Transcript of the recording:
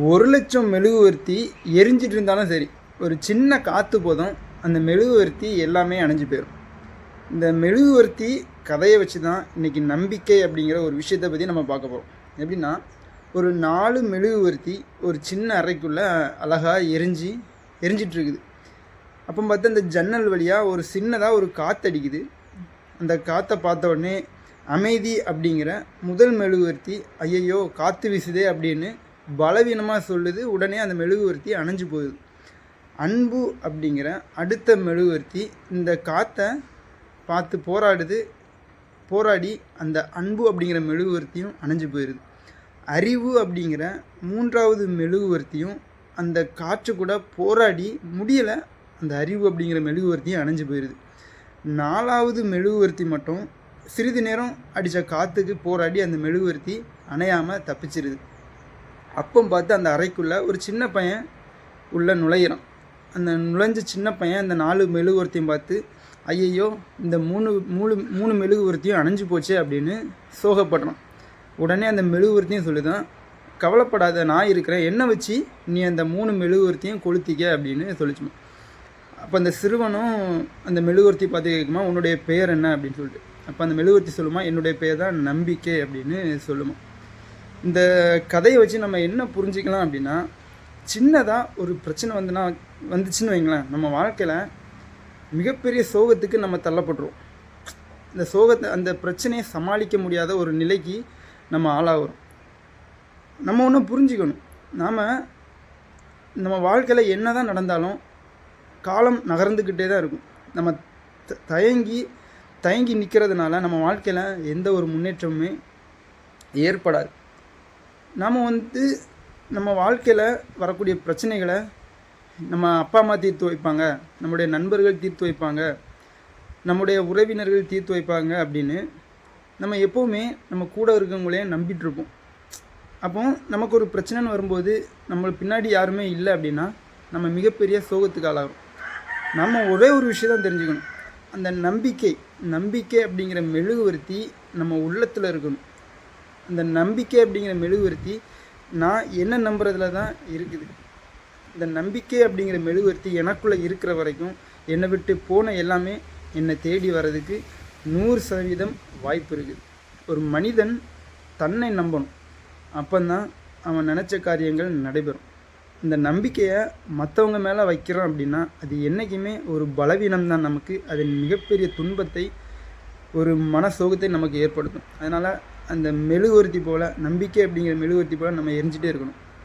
1,00,000 மெழுகுவர்த்தி எரிஞ்சிட்டு இருந்தாலும் சரி, ஒரு சின்ன காற்று போதும் அந்த மெழுகுவர்த்தி எல்லாமே அணைஞ்சு போயிடும். இந்த மெழுகுவர்த்தி கதையை வச்சு தான் இன்றைக்கி நம்பிக்கை அப்படிங்கிற ஒரு விஷயத்தை பற்றி நம்ம பார்க்க போகிறோம். எப்படின்னா, ஒரு 4 மெழுகுவர்த்தி ஒரு சின்ன அறைக்குள்ளே அழகாக எரிஞ்சிட்ருக்குது. அப்போ பார்த்தா அந்த ஜன்னல் வழியாக ஒரு சின்னதாக ஒரு காற்றடிக்குது. அந்த காற்றை பார்த்த உடனே அமைதி அப்படிங்கிற முதல் மெழுகுவர்த்தி ஐயையோ காற்று வீசுதே அப்படின்னு பலவீனமாக சொல்லுது. உடனே அந்த மெழுகுவர்த்தி அணைஞ்சு போகுது. அன்பு அப்படிங்கிற அடுத்த மெழுகுவர்த்தி இந்த காற்றை பார்த்து போராடி அந்த அன்பு அப்படிங்கிற மெழுகுவர்த்தியும் அணைஞ்சு போயிடுது. அறிவு அப்படிங்கிற 3வது மெழுகுவர்த்தியும் அந்த காற்று கூட போராடி முடியலை, அந்த அறிவு அப்படிங்கிற மெழுகுவர்த்தியும் அணைஞ்சு போயிடுது. 4வது மெழுகுவர்த்தி மட்டும் சிறிது நேரம் அடித்த காற்றுக்கு போராடி அந்த மெழுகுவர்த்தி அணையாமல் தப்பிச்சிருது. அப்போ பார்த்து அந்த அறைக்குள்ளே ஒரு சின்ன பையன் உள்ளே நுழையிறான். அந்த நுழைஞ்ச சின்ன பையன் அந்த 4 மெழுகுவர்த்தியும் பார்த்து ஐயையோ இந்த மூணு மெழுகுவர்த்தியும் அணைஞ்சு போச்சு அப்படின்னு சோகப்படுறான். உடனே அந்த மெழுகுவர்த்தியும் சொல்லுதான், கவலைப்படாத, நான் இருக்கிறேன், என்ன வச்சு நீ அந்த 3 மெழுகுவர்த்தியும் கொளுத்திக்க அப்படின்னு சொல்லிச்சுமா. அப்போ அந்த சிறுவனும் அந்த மெழுகுவர்த்தி பார்த்து கேட்குமா, உன்னுடைய பெயர் என்ன அப்படின்னு சொல்லிட்டு. அப்போ அந்த மெழுகுவர்த்தி சொல்லுமா, என்னுடைய பெயர் தான் நம்பிக்கை அப்படின்னு சொல்லுமா. இந்த கதையை வச்சு நம்ம என்ன புரிஞ்சிக்கலாம் அப்படின்னா, சின்னதாக ஒரு பிரச்சனை வந்துச்சுன்னு வைங்களேன், நம்ம வாழ்க்கையில் மிகப்பெரிய சோகத்துக்கு நம்ம தள்ளப்பட்டுருவோம். இந்த சோகத்தை, அந்த பிரச்சனையை சமாளிக்க முடியாத ஒரு நிலைக்கு நம்ம ஆளாகிறோம். நம்ம ஒன்று புரிஞ்சுக்கணும், நம்ம வாழ்க்கையில் என்ன தான் நடந்தாலும் காலம் நகர்ந்துக்கிட்டே தான் இருக்கும். நம்ம தயங்கி நிற்கிறதுனால நம்ம வாழ்க்கையில் எந்த ஒரு முன்னேற்றமுமே ஏற்படாது. நாம் நம்ம வாழ்க்கையில் வரக்கூடிய பிரச்சனைகளை நம்ம அப்பா அம்மா தீர்த்து வைப்பாங்க, நம்முடைய நண்பர்கள் தீர்த்து வைப்பாங்க, நம்முடைய உறவினர்கள் தீர்த்து வைப்பாங்க அப்படின்னு நம்ம எப்போவுமே நம்ம கூட இருக்கவங்களையே நம்பிட்டுருப்போம். அப்போ நமக்கு ஒரு பிரச்சனைன்னு வரும்போது நம்ம பின்னாடி யாருமே இல்லை அப்படின்னா நம்ம மிகப்பெரிய சோகத்துக்கு ஆளாகிறோம். நம்ம ஒரே ஒரு விஷயம் தான் தெரிஞ்சுக்கணும், அந்த நம்பிக்கை அப்படிங்கிற மெழுகுவர்த்தி நம்ம உள்ளத்தில் இருக்கணும். அந்த நம்பிக்கை அப்படிங்கிற மெழுகுவர்த்தி நான் என்ன நம்புறதுல தான் இருக்குது. இந்த நம்பிக்கை அப்படிங்கிற மெழுகுவர்த்தி எனக்குள்ளே இருக்கிற வரைக்கும் என்னை விட்டு போன எல்லாமே என்னை தேடி வர்றதுக்கு 100% வாய்ப்பு இருக்குது. ஒரு மனிதன் தன்னை நம்பணும், அப்போதான் அவன் நினச்ச காரியங்கள் நடைபெறும். இந்த நம்பிக்கையை மற்றவங்க மேலே வைக்கிறோம் அப்படின்னா அது என்றைக்குமே ஒரு பலவீனம் தான். நமக்கு அது மிகப்பெரிய துன்பத்தை, ஒரு மன சோகத்தை நமக்கு ஏற்படுத்தும். அதனால் அந்த மெழுகுவர்த்தி போல், நம்பிக்கை அப்படிங்கிற மெழுகுவர்த்தி போல் நம்ம எரிஞ்சிட்டே இருக்கணும்.